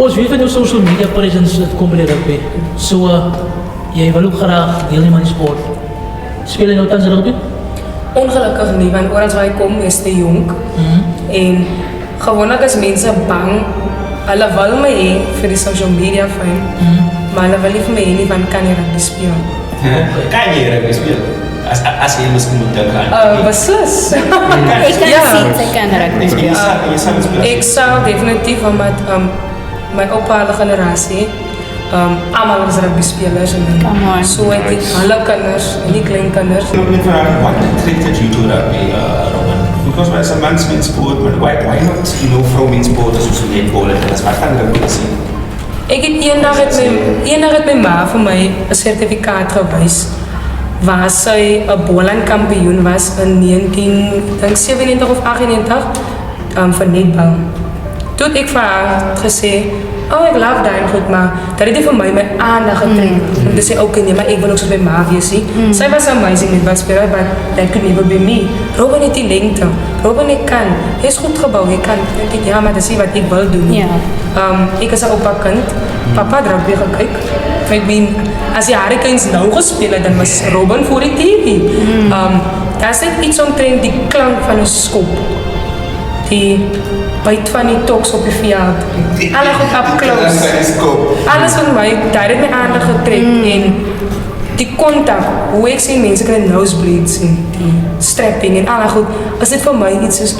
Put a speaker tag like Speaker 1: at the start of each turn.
Speaker 1: Ons weet van jou social media presence het kom by die rugby. So, jy wil ook graag deelneem aan die sport. Speel jy nou tans rugby?
Speaker 2: Ongelukkig nie, want oral waar ek kom is te jonk. En gewoonlik is mense bang. Hulle wil my hê vir die social media fame, maar hulle wil nie vir my hê nie, want kan jy rugby speel?
Speaker 3: Kan jy rugby speel? As jy miskien moet dink aan.
Speaker 2: Beslis.
Speaker 4: Ek kan sien sy kan rugby speel.
Speaker 3: Jy sal het speel.
Speaker 2: Ek sal definitief, omdat my oupa hulle generasie, allemaal is rugby spelers.
Speaker 4: Come on.
Speaker 2: So ek het hulle kinders, en die klein kinders.
Speaker 3: What attracted you to rugby, Robin? Because as a man's sport, but why not, throw men's sport as een netball en alles? Wat gaan rugby sien?
Speaker 2: Ek het eendag het my ma vir my 'n sertifikaat gewys waar sy 'n Boland kampioen was in 1997 of 98 vir netbal. Toe het ek vir haar gesê, ek love daai goed, maar dat het vir my aandag getrek. Om te sê, nee, maar ek wil ook soos my ma wees nie. Sy was amazing netbalspeler, but that could never be me. Robin het die lengte. Robin, ek kan. Hy is goed gebou, ek kan. Ek denk, ja, maar dat is wat ek wil doen.
Speaker 4: Ja.
Speaker 2: Ek is 'n oupa kind. Papa het rugby gekyk. I mean, as die Hurricanes nou gespeel het, dan was Robin voor die TV. Daar is net iets omtrent die klank van 'n skop. Die byt van die toks op die veld. Alle goed up close. Alles van my, daar het my aandag getrek en die kontak, hoe ek sien mense kry nosebleeds en die strapping en alle goed, is dit vir my iets soos